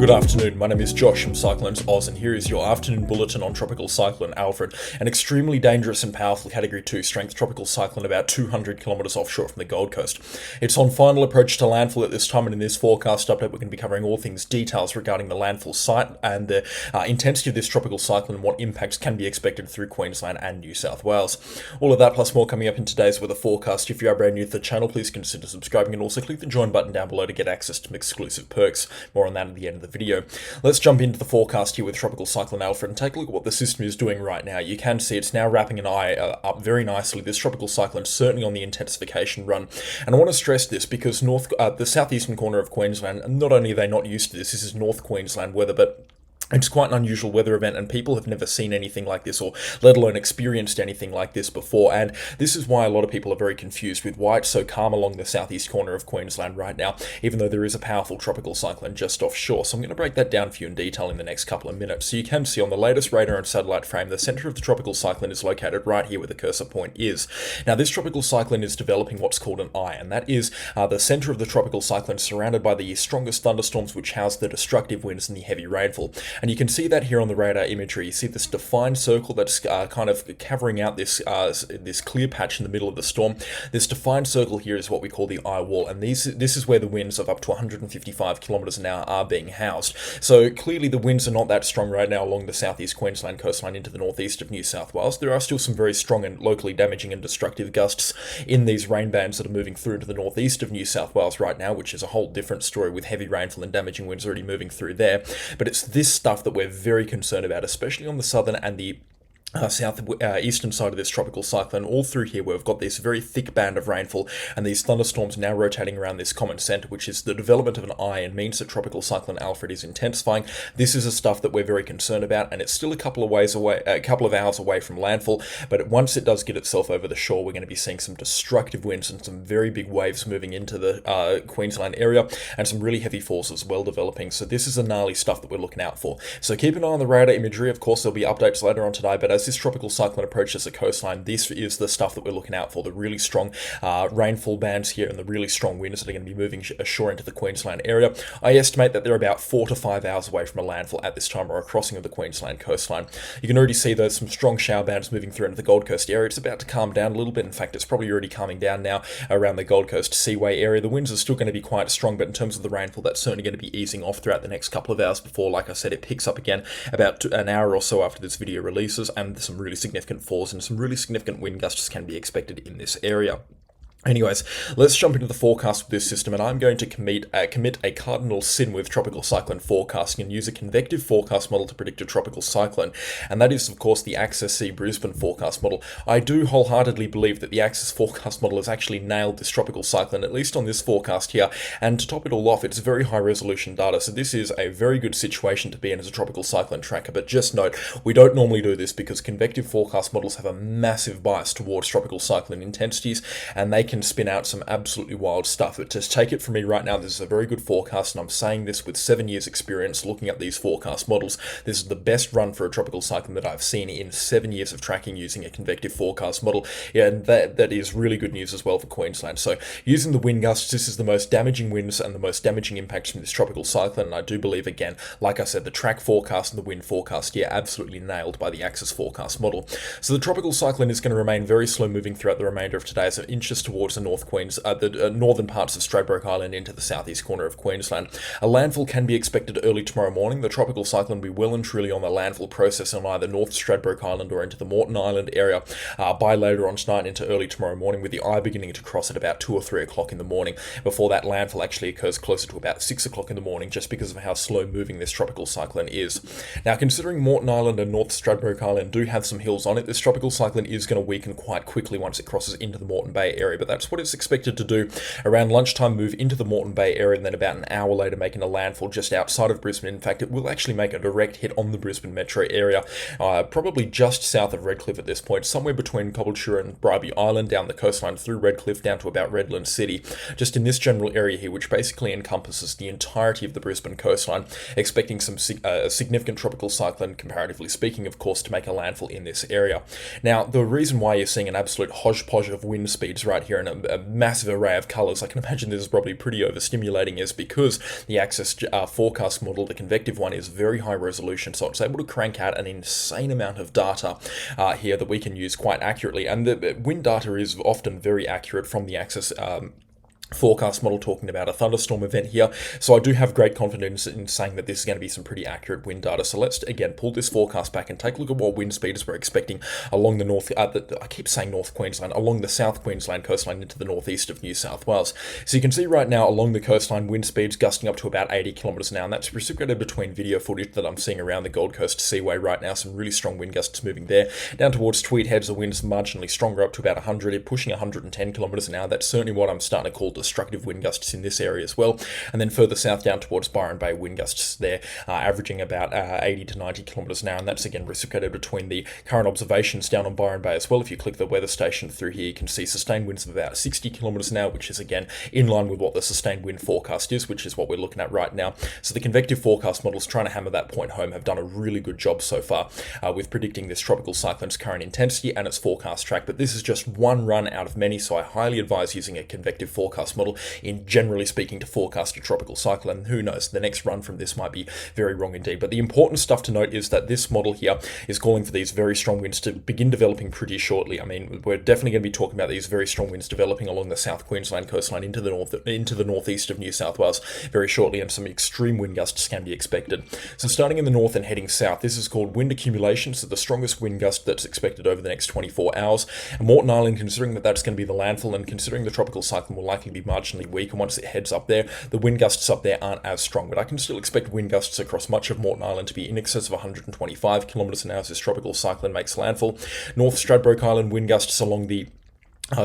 Good afternoon, my name is Josh from CyclonesOZ, and here is your afternoon bulletin on Tropical Cyclone Alfred, an extremely dangerous and powerful Category 2 strength tropical cyclone about 200 kilometres offshore from the Gold Coast. It's on final approach to landfall at this time, and in this forecast update we're going to be covering all things details regarding the landfall site and the intensity of this tropical cyclone and what impacts can be expected through Queensland and New South Wales. All of that plus more coming up in today's weather forecast. If you are brand new to the channel, please consider subscribing and also click the join button down below to get access to some exclusive perks. More on that at the end of the video. Let's jump into the forecast here with Tropical Cyclone Alfred and take a look at what the system is doing right now. You can see it's now wrapping an eye up very nicely. This tropical cyclone certainly on the intensification run, and I want to stress this because the southeastern corner of Queensland, not only are they not used to this is North Queensland weather, but it's quite an unusual weather event, and people have never seen anything like this, or let alone experienced anything like this before. And this is why a lot of people are very confused with why it's so calm along the southeast corner of Queensland right now, even though there is a powerful tropical cyclone just offshore. So I'm going to break that down for you in detail in the next couple of minutes. So you can see on the latest radar and satellite frame, the center of the tropical cyclone is located right here where the cursor point is. Now, this tropical cyclone is developing what's called an eye, and that is the center of the tropical cyclone surrounded by the strongest thunderstorms which house the destructive winds and the heavy rainfall. And you can see that here on the radar imagery. You see this defined circle that's kind of covering out this this clear patch in the middle of the storm. This defined circle here is what we call the eye wall, and this is where the winds of up to 155 kilometers an hour are being housed. So clearly the winds are not that strong right now along the southeast Queensland coastline into the northeast of New South Wales. There are still some very strong and locally damaging and destructive gusts in these rain bands that are moving through into the northeast of New South Wales right now, which is a whole different story with heavy rainfall and damaging winds already moving through there. But it's this stuff that we're very concerned about, especially on the southern and the eastern side of this tropical cyclone. All through here we've got this very thick band of rainfall and these thunderstorms now rotating around this common center, which is the development of an eye and means that Tropical Cyclone Alfred is intensifying. This is the stuff that we're very concerned about, and it's still a couple of hours away from landfall, but once it does get itself over the shore, we're going to be seeing some destructive winds and some very big waves moving into the Queensland area, and some really heavy falls as well developing. So this is the gnarly stuff that we're looking out for. So keep an eye on the radar imagery. Of course, there'll be updates later on today, but as this tropical cyclone approaches the coastline, this is the stuff that we're looking out for. The really strong rainfall bands here and the really strong winds that are going to be moving ashore into the Queensland area. I estimate that they're about 4 to 5 hours away from a landfall at this time, or a crossing of the Queensland coastline. You can already see there's some strong shower bands moving through into the Gold Coast area. It's about to calm down a little bit. In fact, it's probably already calming down now around the Gold Coast Seaway area. The winds are still going to be quite strong, but in terms of the rainfall, that's certainly going to be easing off throughout the next couple of hours before, like I said, it picks up again about an hour or so after this video releases, and some really significant falls and some really significant wind gusts can be expected in this area. Anyways, let's jump into the forecast with this system, and I'm going to commit a cardinal sin with tropical cyclone forecasting and use a convective forecast model to predict a tropical cyclone, and that is, of course, the Access Brisbane forecast model. I do wholeheartedly believe that the Access forecast model has actually nailed this tropical cyclone, at least on this forecast here, and to top it all off, it's very high resolution data, so this is a very good situation to be in as a tropical cyclone tracker. But just note, we don't normally do this because convective forecast models have a massive bias towards tropical cyclone intensities, and they can spin out some absolutely wild stuff. But just take it from me right now, this is a very good forecast, and I'm saying this with 7 years experience looking at these forecast models. This is the best run for a tropical cyclone that I've seen in 7 years of tracking using a convective forecast model, and that is really good news as well for Queensland. So using the wind gusts, this is the most damaging winds and the most damaging impacts from this tropical cyclone, and I do believe, again, like I said, the track forecast and the wind forecast here absolutely nailed by the Access forecast model. So the tropical cyclone is going to remain very slow moving throughout the remainder of today as it inches towards the northern parts of Stradbroke Island into the southeast corner of Queensland. A landfall can be expected early tomorrow morning. The tropical cyclone will be well and truly on the landfall process on either North Stradbroke Island or into the Moreton Island area by later on tonight into early tomorrow morning, with the eye beginning to cross at about 2 or 3 o'clock in the morning, before that landfall actually occurs closer to about 6 o'clock in the morning, just because of how slow moving this tropical cyclone is. Now, considering Moreton Island and North Stradbroke Island do have some hills on it, this tropical cyclone is going to weaken quite quickly once it crosses into the Moreton Bay area, but that's what it's expected to do around lunchtime, move into the Moreton Bay area, and then about an hour later making a landfall just outside of Brisbane. In fact, it will actually make a direct hit on the Brisbane metro area, probably just south of Redcliffe at this point, somewhere between Cobbletshire and Bribie Island, down the coastline through Redcliffe down to about Redland City, just in this general area here, which basically encompasses the entirety of the Brisbane coastline, expecting some significant tropical cyclone, comparatively speaking, of course, to make a landfall in this area. Now, the reason why you're seeing an absolute hodgepodge of wind speeds right here in a massive array of colours. I can imagine this is probably pretty overstimulating, is because the Axis forecast model, the convective one, is very high resolution, so it's able to crank out an insane amount of data here that we can use quite accurately. And the wind data is often very accurate from the Axis forecast model, talking about a thunderstorm event here. So I do have great confidence in saying that this is going to be some pretty accurate wind data. So let's again pull this forecast back and take a look at what wind speeds we're expecting along the north, I keep saying North Queensland, along the South Queensland coastline into the northeast of New South Wales. So you can see right now along the coastline, wind speeds gusting up to about 80 kilometres an hour, and that's precipitated between video footage that I'm seeing around the Gold Coast Seaway right now. Some really strong wind gusts moving there. Down towards Tweed Heads, the wind's marginally stronger, up to about 100, pushing 110 kilometres an hour. That's certainly what I'm starting to call destructive wind gusts in this area as well. And then further south down towards Byron Bay, wind gusts there averaging about 80 to 90 kilometres an hour, and that's again reciprocated between the current observations down on Byron Bay as well. If you click the weather station through here, you can see sustained winds of about 60 kilometres an hour, which is again in line with what the sustained wind forecast is, which is what we're looking at right now. So the convective forecast models, trying to hammer that point home, have done a really good job so far with predicting this tropical cyclone's current intensity and its forecast track. But this is just one run out of many, so I highly advise using a convective forecast model in generally speaking to forecast a tropical cyclone. Who knows, the next run from this might be very wrong indeed. But the important stuff to note is that this model here is calling for these very strong winds to begin developing pretty shortly. I mean, we're definitely going to be talking about these very strong winds developing along the South Queensland coastline into the northeast of New South Wales very shortly, and some extreme wind gusts can be expected. So starting in the north and heading south, this is called wind accumulations, so the strongest wind gust that's expected over the next 24 hours. And Moreton Island, considering that that's going to be the landfall, and considering the tropical cyclone will likely be marginally weak, and once it heads up there, the wind gusts up there aren't as strong, but I can still expect wind gusts across much of Moreton Island to be in excess of 125 kilometres an hour as this tropical cyclone makes landfall. North Stradbroke Island, wind gusts along the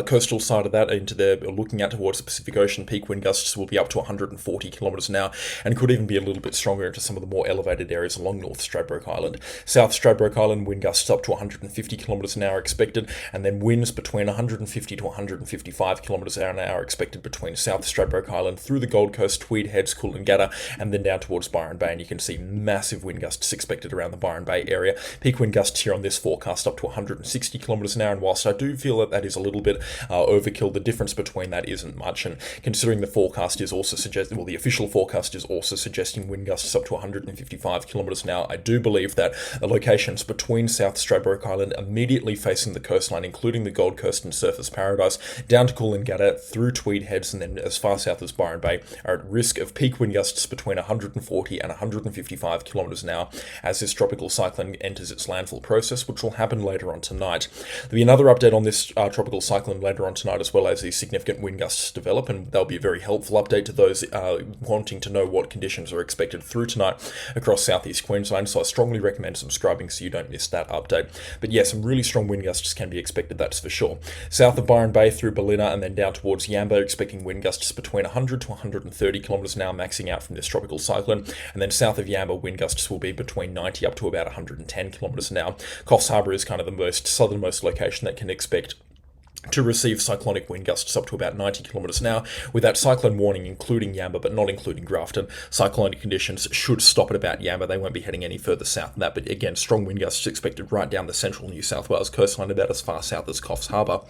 coastal side of that into the looking out towards the Pacific Ocean, peak wind gusts will be up to 140 kilometres an hour and could even be a little bit stronger into some of the more elevated areas along North Stradbroke Island. South Stradbroke Island, wind gusts up to 150 kilometres an hour expected, and then winds between 150 to 155 kilometres an hour expected between South Stradbroke Island through the Gold Coast, Tweed Heads, Coolangatta, and then down towards Byron Bay. And you can see massive wind gusts expected around the Byron Bay area. Peak wind gusts here on this forecast up to 160 kilometres an hour, and whilst I do feel that that is a little bit overkill, the difference between that isn't much. And considering the forecast is also suggesting, well, the official forecast is also suggesting wind gusts up to 155 kilometres an hour, I do believe that the locations between South Stradbroke Island, immediately facing the coastline, including the Gold Coast and Surfers Paradise, down to Coolangatta, through Tweed Heads, and then as far south as Byron Bay, are at risk of peak wind gusts between 140 and 155 kilometres an hour as this tropical cyclone enters its landfall process, which will happen later on tonight. There'll be another update on this tropical cyclone later on tonight, as well as these significant wind gusts develop, and that'll be a very helpful update to those wanting to know what conditions are expected through tonight across southeast Queensland. So I strongly recommend subscribing so you don't miss that update. But yeah, some really strong wind gusts can be expected, that's for sure. South of Byron Bay through Ballina and then down towards Yamba, expecting wind gusts between 100 to 130 kilometres an hour, maxing out from this tropical cyclone. And then south of Yamba, wind gusts will be between 90 up to about 110 kilometres an hour. Coffs Harbour is kind of the most southernmost location that can expect to receive cyclonic wind gusts up to about 90 kilometres an hour, with that cyclone warning including Yamba but not including Grafton. Cyclonic conditions should stop at about Yamba. They won't be heading any further south than that, but again, strong wind gusts expected right down the central New South Wales coastline, about as far south as Coffs Harbour.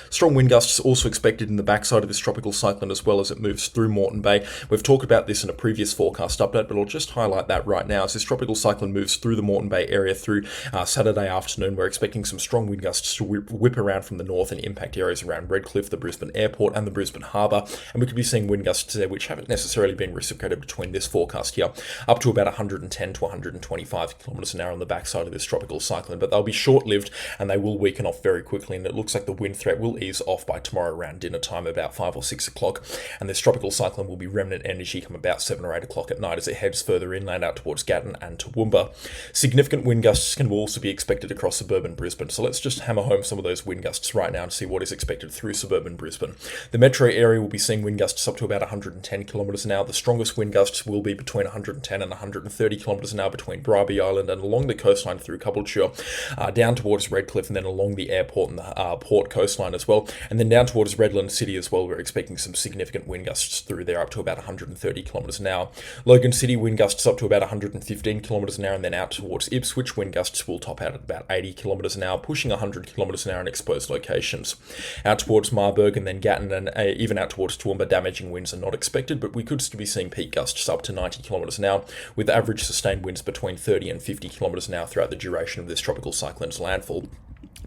Strong wind gusts also expected in the backside of this tropical cyclone as well as it moves through Moreton Bay. We've talked about this in a previous forecast update, but I'll just highlight that right now. As this tropical cyclone moves through the Moreton Bay area through Saturday afternoon, we're expecting some strong wind gusts to whip around from the north and impact areas around Redcliffe, the Brisbane Airport, and the Brisbane Harbour, and we could be seeing wind gusts there which haven't necessarily been reciprocated between this forecast here, up to about 110 to 125 kilometres an hour on the backside of this tropical cyclone, but they'll be short-lived and they will weaken off very quickly, and it looks like the wind threat will ease off by tomorrow around dinner time, about 5 or 6 o'clock, and this tropical cyclone will be remnant energy come about 7 or 8 o'clock at night as it heads further inland out towards Gatton and Toowoomba. Significant wind gusts can also be expected across suburban Brisbane, so let's just hammer home some of those wind gusts right now and see what is expected through suburban Brisbane. The metro area will be seeing wind gusts up to about 110 kilometres an hour. The strongest wind gusts will be between 110 and 130 kilometres an hour between Bribie Island and along the coastline through Caboolture, down towards Redcliffe, and then along the airport and the port coastline as well, and then down towards Redland City as well. We're expecting some significant wind gusts through there up to about 130 kilometres an hour. Logan City, wind gusts up to about 115 kilometres an hour, and then out towards Ipswich, wind gusts will top out at about 80 kilometres an hour, pushing 100 kilometres an hour in exposed locations. Out towards Marburg and then Gatton and even out towards Toowoomba, damaging winds are not expected, but we could still be seeing peak gusts up to 90 kilometres an hour, with average sustained winds between 30 and 50 kilometres an hour throughout the duration of this tropical cyclone's landfall.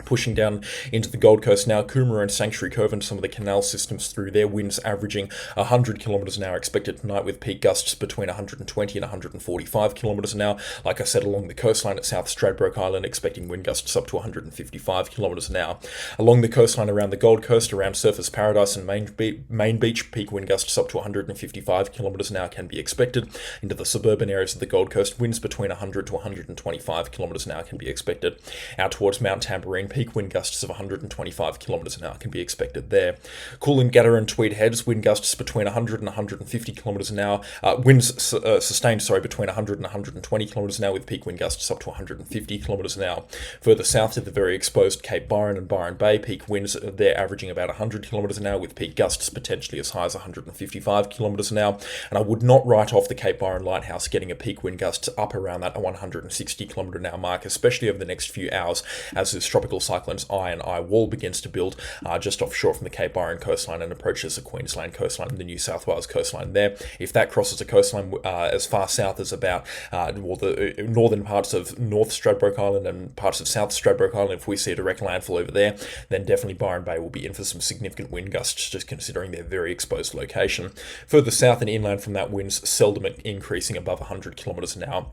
Pushing down into the Gold Coast now, Coomera and Sanctuary Cove and some of the canal systems through their winds averaging 100 kilometres an hour expected tonight, with peak gusts between 120 and 145 kilometres an hour. Like I said, along the coastline at South Stradbroke Island, expecting wind gusts up to 155 kilometres an hour. Along the coastline around the Gold Coast, around Surfers Paradise and Main Beach, peak wind gusts up to 155 kilometres an hour can be expected. Into the suburban areas of the Gold Coast, winds between 100 to 125 kilometres an hour can be expected. Out towards Mount Tamborine, peak wind gusts of 125 kilometres an hour can be expected there. Coolangatta and Tweed Heads, wind gusts between 100 and 150 kilometres an hour. Winds sustained, between 100 and 120 kilometres an hour, with peak wind gusts up to 150 kilometres an hour. Further south to the very exposed Cape Byron and Byron Bay, peak winds there averaging about 100 kilometres an hour, with peak gusts potentially as high as 155 kilometres an hour. And I would not write off the Cape Byron Lighthouse getting a peak wind gusts up around that 160 kilometre an hour mark, especially over the next few hours as this tropical cyclone's eye and eye wall begins to build just offshore from the Cape Byron coastline and approaches the Queensland coastline and the New South Wales coastline there. If that crosses a coastline as far south as about the northern parts of North Stradbroke Island and parts of South Stradbroke Island, if we see a direct landfall over there, then definitely Byron Bay will be in for some significant wind gusts, just considering their very exposed location. Further south and inland from that, winds seldom increasing above 100 kilometres an hour.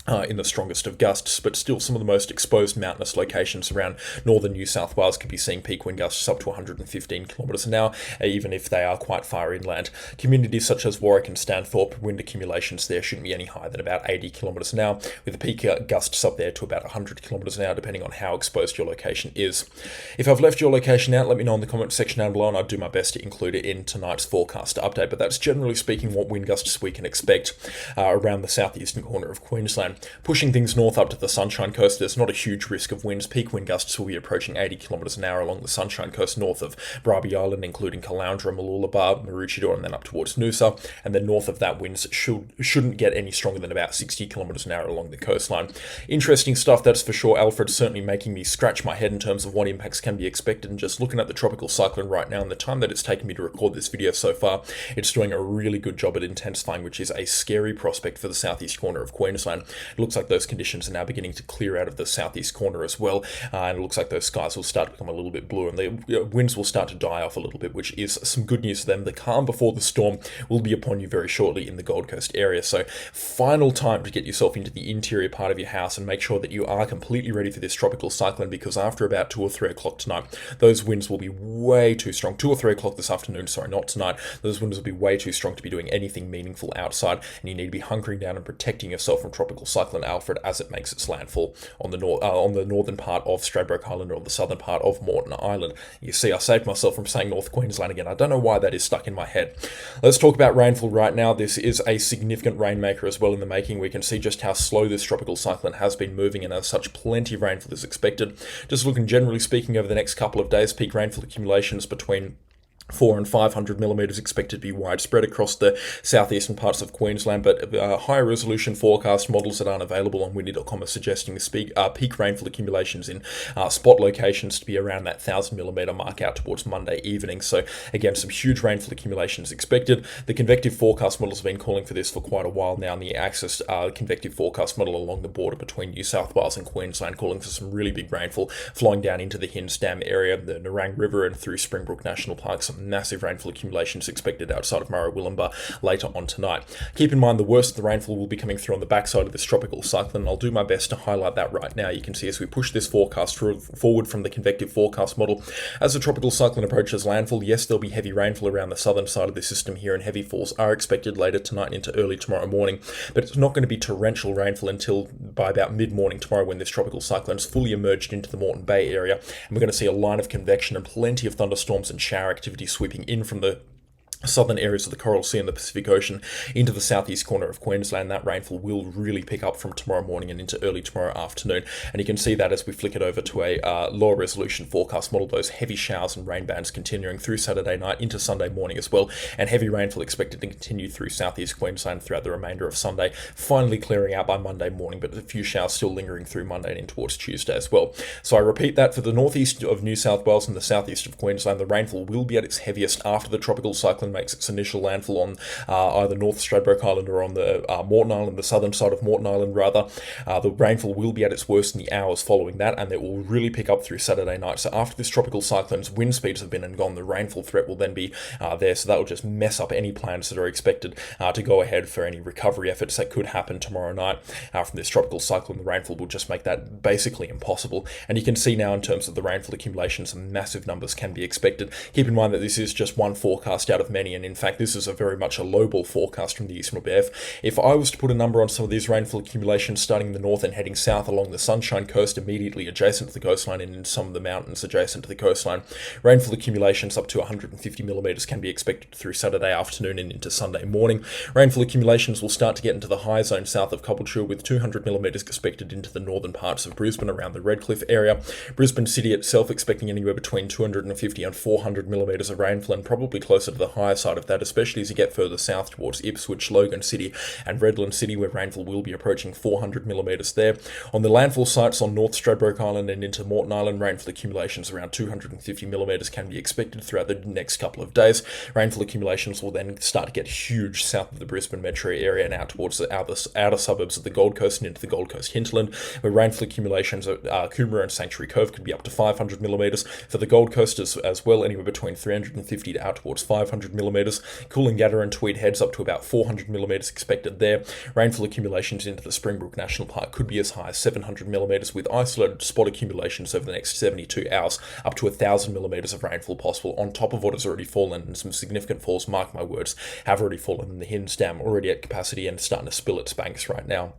In the strongest of gusts, but still some of the most exposed mountainous locations around northern New South Wales could be seeing peak wind gusts up to 115 kilometres an hour, even if they are quite far inland. Communities such as Warwick and Stanthorpe, wind accumulations there shouldn't be any higher than about 80 kilometres an hour, with the peak gusts up there to about 100 kilometres an hour, depending on how exposed your location is. If I've left your location out, let me know in the comment section down below, and I'll do my best to include it in tonight's forecast update, but that's generally speaking what wind gusts we can expect around the southeastern corner of Queensland. Pushing things north up to the Sunshine Coast, there's not a huge risk of winds. Peak wind gusts will be approaching 80 kilometres an hour along the Sunshine Coast north of Bribie Island, including Caloundra, Mooloolaba, Maroochydore, and then up towards Noosa. And then north of that, winds shouldn't get any stronger than about 60 kilometres an hour along the coastline. Interesting stuff, that's for sure. Alfred's certainly making me scratch my head in terms of what impacts can be expected. And just looking at the tropical cyclone right now and the time that it's taken me to record this video so far, it's doing a really good job at intensifying, which is a scary prospect for the southeast corner of Queensland. It looks like those conditions are now beginning to clear out of the southeast corner as well, and it looks like those skies will start to become a little bit bluer and the winds will start to die off a little bit, which is some good news for them. The calm before the storm will be upon you very shortly in the Gold Coast area, so final time to get yourself into the interior part of your house and make sure that you are completely ready for this tropical cyclone, because after about 2 or 3 o'clock tonight, those winds will be way too strong. 2 or 3 o'clock this afternoon, sorry, not tonight. Those winds will be way too strong to be doing anything meaningful outside, and you need to be hunkering down and protecting yourself from tropical cyclone Alfred as it makes its landfall on the northern part of Stradbroke Island or on the southern part of Moreton Island. You see, I saved myself from saying North Queensland again. I don't know why that is stuck in my head. Let's talk about rainfall right now. This is a significant rainmaker as well in the making. We can see just how slow this tropical cyclone has been moving, and as such, plenty of rainfall is expected. Just looking generally speaking over the next couple of days, peak rainfall accumulations between 400 and 500 millimetres expected to be widespread across the southeastern parts of Queensland, but higher resolution forecast models that aren't available on windy.com are suggesting the peak rainfall accumulations in spot locations to be around that 1,000 millimetre mark out towards Monday evening. So again, some huge rainfall accumulations expected. The convective forecast models have been calling for this for quite a while now, and the Axis convective forecast model along the border between New South Wales and Queensland calling for some really big rainfall flowing down into the Hinds Dam area, the Nerang River, and through Springbrook National Park. Some massive rainfall accumulations expected outside of Murray-Willumbah later on tonight. Keep in mind the worst of the rainfall will be coming through on the backside of this tropical cyclone. I'll do my best to highlight that right now. You can see as we push this forecast forward from the convective forecast model, as the tropical cyclone approaches landfall, yes, there'll be heavy rainfall around the southern side of the system here, and heavy falls are expected later tonight into early tomorrow morning, but it's not going to be torrential rainfall until by about mid-morning tomorrow, when this tropical cyclone's fully emerged into the Moreton Bay area, and we're going to see a line of convection and plenty of thunderstorms and shower activity sweeping in from the southern areas of the Coral Sea and the Pacific Ocean into the southeast corner of Queensland. That rainfall will really pick up from tomorrow morning and into early tomorrow afternoon. And you can see that as we flick it over to a lower resolution forecast model, those heavy showers and rain bands continuing through Saturday night into Sunday morning as well. And heavy rainfall expected to continue through southeast Queensland throughout the remainder of Sunday, finally clearing out by Monday morning, but a few showers still lingering through Monday and in towards Tuesday as well. So I repeat that for the northeast of New South Wales and the southeast of Queensland, the rainfall will be at its heaviest after the tropical cyclone makes its initial landfall on either North Stradbroke Island or on the Moreton Island, the southern side of Moreton Island rather. The rainfall will be at its worst in the hours following that, and it will really pick up through Saturday night. So after this tropical cyclone's wind speeds have been and gone, the rainfall threat will then be there, so that will just mess up any plans that are expected to go ahead for any recovery efforts that could happen tomorrow night from this tropical cyclone. The rainfall will just make that basically impossible, and you can see now in terms of the rainfall accumulation, some massive numbers can be expected. Keep in mind that this is just one forecast out of many, and in fact this is a very much a lowball forecast from the Eastern BF. If I was to put a number on some of these rainfall accumulations starting in the north and heading south along the Sunshine Coast immediately adjacent to the coastline and in some of the mountains adjacent to the coastline, rainfall accumulations up to 150 millimetres can be expected through Saturday afternoon and into Sunday morning. Rainfall accumulations will start to get into the high zone south of Cobbletrew, with 200 millimetres expected into the northern parts of Brisbane around the Redcliffe area. Brisbane City itself expecting anywhere between 250 and 400 millimetres of rainfall, and probably closer to the higher side of that, especially as you get further south towards Ipswich, Logan City and Redland City, where rainfall will be approaching 400 millimetres there. On the landfall sites on North Stradbroke Island and into Moreton Island, rainfall accumulations around 250 millimetres can be expected throughout the next couple of days. Rainfall accumulations will then start to get huge south of the Brisbane metro area and out towards the outer suburbs of the Gold Coast and into the Gold Coast hinterland, where rainfall accumulations at Coomera and Sanctuary Cove could be up to 500 millimetres. For the Gold Coast as well, anywhere between 350 to out towards 500 millimetres. Coolangatta and Tweed Heads up to about 400 millimetres expected there. Rainfall accumulations into the Springbrook National Park could be as high as 700 millimetres, with isolated spot accumulations over the next 72 hours up to 1,000 millimetres of rainfall possible on top of what has already fallen, and some significant falls, mark my words, have already fallen in the Hinds Dam, already at capacity and starting to spill its banks right now.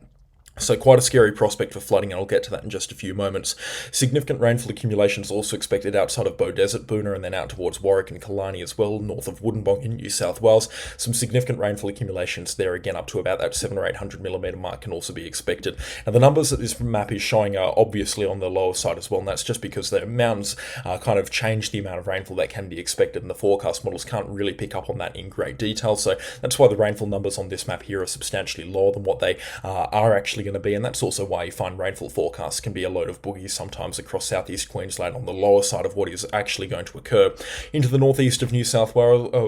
So quite a scary prospect for flooding, and I'll get to that in just a few moments. Significant rainfall accumulations also expected outside of Bow Desert, Boonah, and then out towards Warwick and Killarney as well, north of Woodinbong in New South Wales. Some significant rainfall accumulations there, again up to about that 700 or 800 millimetre mark, can also be expected. Now the numbers that this map is showing are obviously on the lower side as well, and that's just because the mountains kind of change the amount of rainfall that can be expected, and the forecast models can't really pick up on that in great detail. So that's why the rainfall numbers on this map here are substantially lower than what they are actually going to be, and that's also why you find rainfall forecasts can be a load of boogies sometimes across southeast Queensland on the lower side of what is actually going to occur. Into the northeast of New South Wales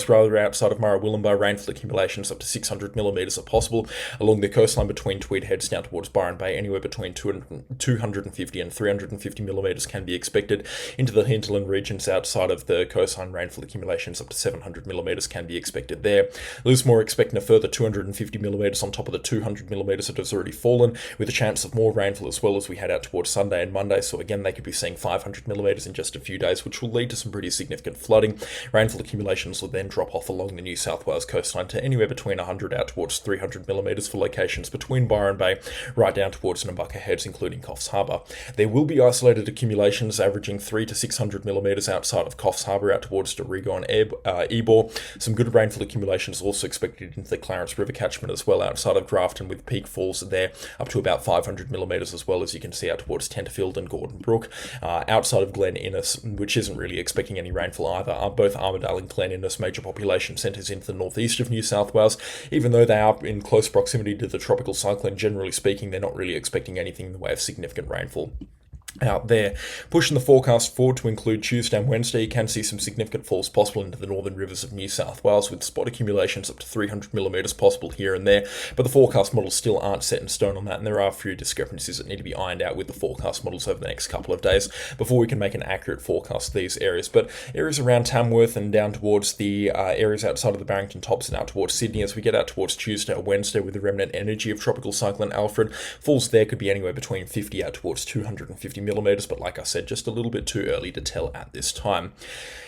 rather, outside of Murray-Willumbah, rainfall accumulations up to 600 millimetres are possible along the coastline between Tweed Heads down towards Byron Bay. Anywhere between 250 and 350 millimetres can be expected. Into the hinterland regions outside of the coastline, rainfall accumulations up to 700 millimetres can be expected there. Lismore expecting a further 250 millimetres on top of the 200 millimetres that has already fallen, with a chance of more rainfall as well as we head out towards Sunday and Monday. So again, they could be seeing 500 millimetres in just a few days, which will lead to some pretty significant flooding. Rainfall accumulations will then drop off along the New South Wales coastline to anywhere between 100 out towards 300 millimetres for locations between Byron Bay right down towards Nambucca Heads, including Coffs Harbour. There will be isolated accumulations averaging 300 to 600 millimetres outside of Coffs Harbour out towards Dorrigo and Ebor. Some good rainfall accumulations also expected into the Clarence River catchment as well outside of Grafton, with peak falls there up to about 500 millimetres as well, as you can see out towards Tenterfield and Gordon Brook. Outside of Glen Innes, which isn't really expecting any rainfall either, are both Armidale and Glen Innes major population centres into the northeast of New South Wales. Even though they are in close proximity to the tropical cyclone, generally speaking, they're not really expecting anything in the way of significant rainfall out there. Pushing the forecast forward to include Tuesday and Wednesday, you can see some significant falls possible into the northern rivers of New South Wales, with spot accumulations up to 300 millimetres possible here and there, but the forecast models still aren't set in stone on that, and there are a few discrepancies that need to be ironed out with the forecast models over the next couple of days before we can make an accurate forecast of these areas. But areas around Tamworth and down towards the areas outside of the Barrington Tops and out towards Sydney, as we get out towards Tuesday or Wednesday with the remnant energy of Tropical Cyclone Alfred, falls there could be anywhere between 50 out towards 250 millimetres, but like I said, just a little bit too early to tell at this time.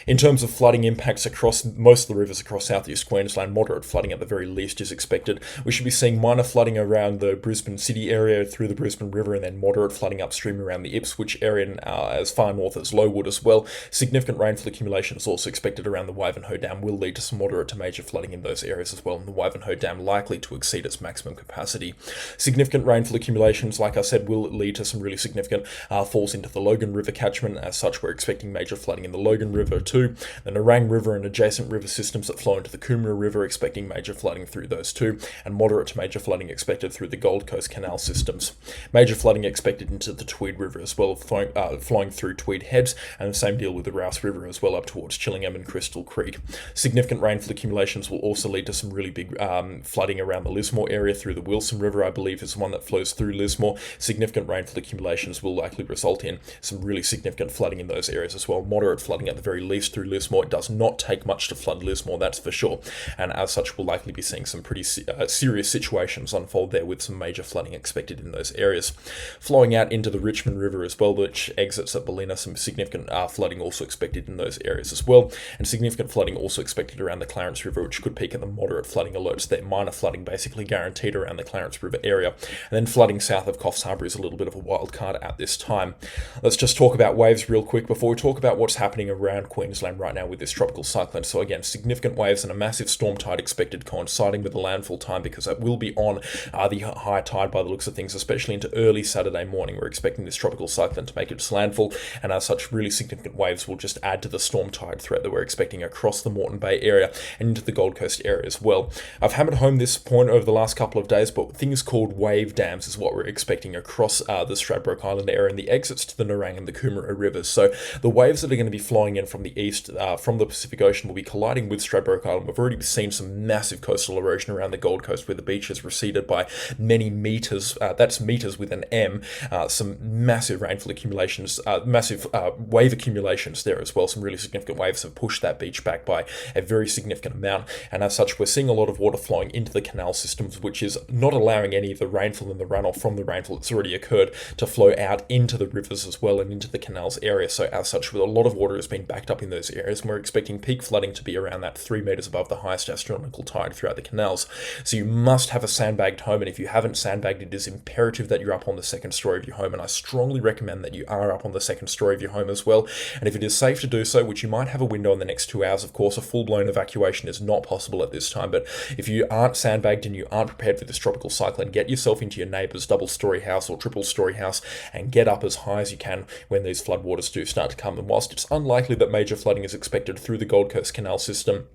In terms of flooding impacts across most of the rivers across southeast Queensland, moderate flooding at the very least is expected. We should be seeing minor flooding around the Brisbane city area through the Brisbane River, and then moderate flooding upstream around the Ipswich area and as far north as Lowood as well. Significant rainfall accumulation is also expected around the Ivanhoe Dam, will lead to some moderate to major flooding in those areas as well, and the Ivanhoe Dam likely to exceed its maximum capacity. Significant rainfall accumulations, like I said, will lead to some really significant falls into the Logan River catchment. As such, we're expecting major flooding in the Logan River too. The Nerang River and adjacent river systems that flow into the Coomera River, expecting major flooding through those too, and moderate to major flooding expected through the Gold Coast canal systems. Major flooding expected into the Tweed River as well, flowing through Tweed Heads, and the same deal with the Rouse River as well up towards Chillingham and Crystal Creek. Significant rainfall accumulations will also lead to some really big flooding around the Lismore area through the Wilson River, I believe is the one that flows through Lismore. Significant rainfall accumulations will likely result in some really significant flooding in those areas as well. Moderate flooding at the very least through Lismore. It does not take much to flood Lismore, that's for sure, and as such we'll likely be seeing some pretty serious situations unfold there with some major flooding expected in those areas. Flowing out into the Richmond River as well, which exits at Ballina, some significant flooding also expected in those areas as well, and significant flooding also expected around the Clarence River, which could peak at the moderate flooding alerts there. Minor flooding basically guaranteed around the Clarence River area, and then flooding south of Coffs Harbour is a little bit of a wild card at this time. Let's just talk about waves real quick before we talk about what's happening around Queensland right now with this tropical cyclone. So again, significant waves and a massive storm tide expected coinciding with the landfall time, because that will be on the high tide by the looks of things, especially into early Saturday morning. We're expecting this tropical cyclone to make its landfall, and as such really significant waves will just add to the storm tide threat that we're expecting across the Moreton Bay area and into the Gold Coast area as well. I've hammered home this point over the last couple of days, but things called wave dams is what we're expecting across the Stradbroke Island area and the exits to the Nerang and the Coomera rivers. So the waves that are going to be flowing in from the east, from the Pacific Ocean, will be colliding with Stradbroke Island. We've already seen some massive coastal erosion around the Gold Coast where the beach has receded by many meters. That's meters with an M. Some massive rainfall accumulations, massive wave accumulations there as well. Some really significant waves have pushed that beach back by a very significant amount, and as such we're seeing a lot of water flowing into the canal systems, which is not allowing any of the rainfall and the runoff from the rainfall that's already occurred to flow out into the rivers as well and into the canals area. So as such, with a lot of water has been backed up in those areas, and we're expecting peak flooding to be around that 3 meters above the highest astronomical tide throughout the canals. So you must have a sandbagged home, and if you haven't sandbagged, it is imperative that you're up on the second story of your home, and I strongly recommend that you are up on the second story of your home as well. And if it is safe to do so, which you might have a window in the next 2 hours, of course a full-blown evacuation is not possible at this time, but if you aren't sandbagged and you aren't prepared for this tropical cyclone, get yourself into your neighbour's double-story house or triple-story house and get up as high as you can when these floodwaters do start to come. And whilst it's unlikely that major flooding is expected through the Gold Coast canal system,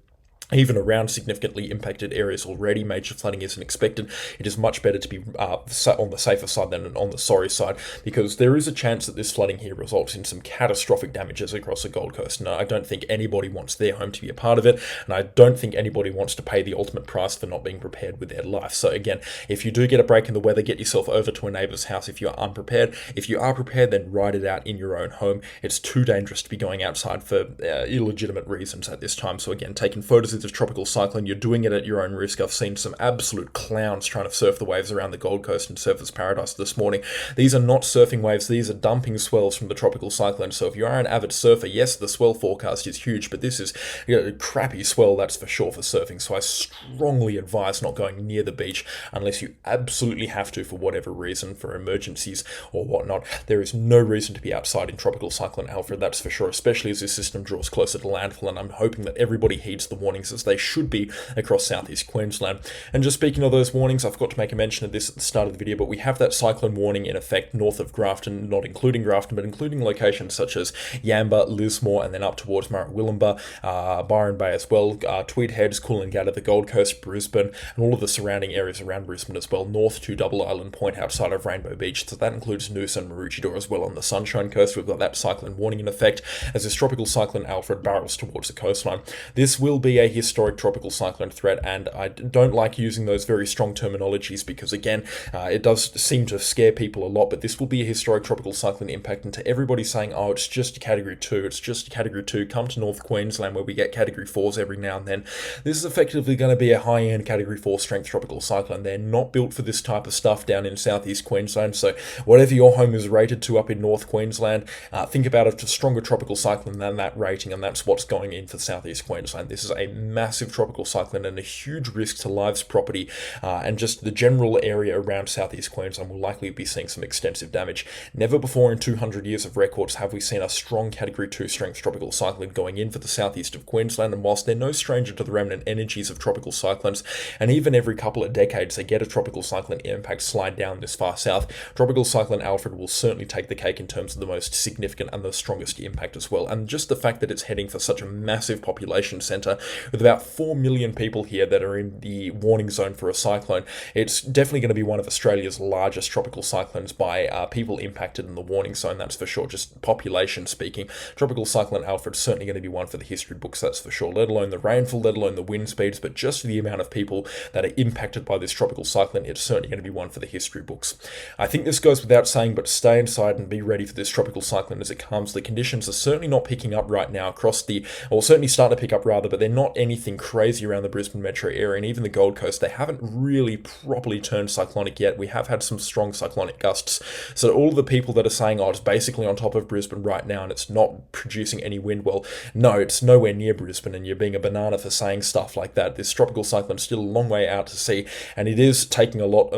even around significantly impacted areas already, major flooding isn't expected. It is much better to be on the safer side than on the sorry side, because there is a chance that this flooding here results in some catastrophic damages across the Gold Coast. And I don't think anybody wants their home to be a part of it, and I don't think anybody wants to pay the ultimate price for not being prepared with their life. So again, if you do get a break in the weather, get yourself over to a neighbour's house if you are unprepared. If you are prepared, then ride it out in your own home. It's too dangerous to be going outside for illegitimate reasons at this time. So again, taking photos of this tropical cyclone, you're doing it at your own risk. I've seen some absolute clowns trying to surf the waves around the Gold Coast and Surfers Paradise this morning. These are not surfing waves, these are dumping swells from the tropical cyclone. So if you are an avid surfer, yes, the swell forecast is huge, but this is a crappy swell, that's for sure, for surfing. So I strongly advise not going near the beach unless you absolutely have to for whatever reason, for emergencies or whatnot. There is no reason to be outside in tropical cyclone Alfred, that's for sure, especially as this system draws closer to landfall, and I'm hoping that everybody heeds the warnings as they should be across southeast Queensland. And just speaking of those warnings, I forgot to make a mention of this at the start of the video, but we have that cyclone warning in effect north of Grafton, not including Grafton, but including locations such as Yamba, Lismore, and then up towards Murray-Willumbah, Byron Bay as well, Tweed Heads, Coolangatta, the Gold Coast, Brisbane, and all of the surrounding areas around Brisbane as well, north to Double Island Point outside of Rainbow Beach. So that includes Noosa and Maroochydore as well on the Sunshine Coast. We've got that cyclone warning in effect as this tropical cyclone Alfred barrels towards the coastline. This will be a historic tropical cyclone threat, and I don't like using those very strong terminologies because, again, it does seem to scare people a lot, but this will be a historic tropical cyclone impact, and to everybody saying, oh, it's just a Category 2, it's just a Category 2, come to North Queensland where we get Category 4s every now and then. This is effectively going to be a high-end Category 4 strength tropical cyclone. They're not built for this type of stuff down in southeast Queensland, so whatever your home is rated to up in North Queensland, think about a stronger tropical cyclone than that rating, and that's what's going in for southeast Queensland. This is a massive tropical cyclone and a huge risk to lives, property, and just the general area around southeast Queensland will likely be seeing some extensive damage. Never before in 200 years of records have we seen a strong Category 2 strength tropical cyclone going in for the southeast of Queensland, and whilst they're no stranger to the remnant energies of tropical cyclones, and even every couple of decades they get a tropical cyclone impact slide down this far south, Tropical Cyclone Alfred will certainly take the cake in terms of the most significant and the strongest impact as well. And just the fact that it's heading for such a massive population centre with about 4 million people here that are in the warning zone for a cyclone, it's definitely going to be one of Australia's largest tropical cyclones by people impacted in the warning zone, that's for sure. Just population speaking, Tropical Cyclone Alfred's certainly going to be one for the history books, that's for sure, let alone the rainfall, let alone the wind speeds, but just the amount of people that are impacted by this tropical cyclone, it's certainly going to be one for the history books. I think this goes without saying, but stay inside and be ready for this tropical cyclone as it comes. The conditions are certainly not picking up right now across or certainly starting to pick up rather, but they're not anything crazy around the Brisbane metro area, and even the Gold Coast, they haven't really properly turned cyclonic yet. We have had some strong cyclonic gusts, so all the people that are saying, oh, it's basically on top of Brisbane right now and it's not producing any wind, well, no, it's nowhere near Brisbane, and you're being a banana for saying stuff like that. This tropical cyclone is still a long way out to sea, and it is taking a lot,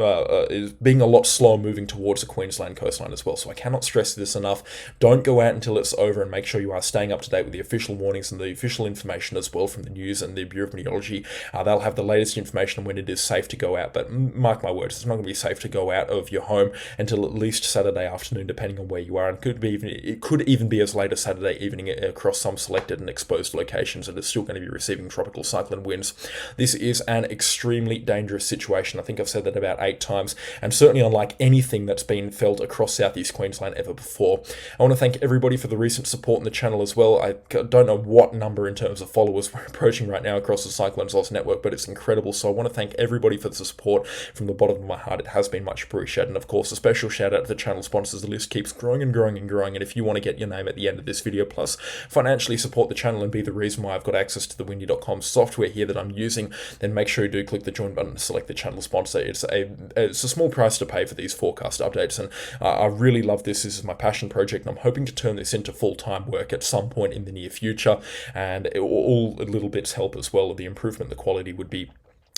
is being a lot slower moving towards the Queensland coastline as well. So I cannot stress this enough. Don't go out until it's over, and make sure you are staying up to date with the official warnings and the official information as well from the news and the Bureau of Meteorology. They'll have the latest information on when it is safe to go out, but mark my words, it's not going to be safe to go out of your home until at least Saturday afternoon, depending on where you are, and it could even be as late as Saturday evening across some selected and exposed locations that are still going to be receiving tropical cyclone winds. This is an extremely dangerous situation. I think I've said that about 8 times, and certainly unlike anything that's been felt across southeast Queensland ever before. I want to thank everybody for the recent support in the channel as well. I don't know what number in terms of followers we're approaching right now across the CyclonesOZ network, but it's incredible. So I want to thank everybody for the support from the bottom of my heart. It has been much appreciated, and of course a special shout out to the channel sponsors. The list keeps growing and growing and growing, and if you want to get your name at the end of this video, plus financially support the channel and be the reason why I've got access to the windy.com software here that I'm using, then make sure you do click the join button and select the channel sponsor. It's a small price to pay for these forecast updates, and I really love this. This is my passion project, and I'm hoping to turn this into full-time work at some point in the near future, and all little bits help as well. The improvement, the quality would be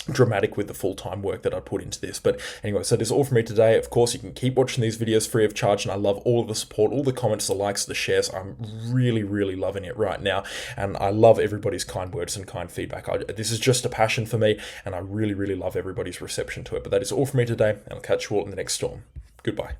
dramatic with the full-time work that I put into this. But anyway, so that's all from me today. Of course, you can keep watching these videos free of charge, and I love all of the support, all the comments, the likes, the shares. I'm really loving it right now, and I love everybody's kind words and kind feedback. This is just a passion for me, and I really love everybody's reception to it. But that is all from me today, and I'll catch you all in the next storm. Goodbye.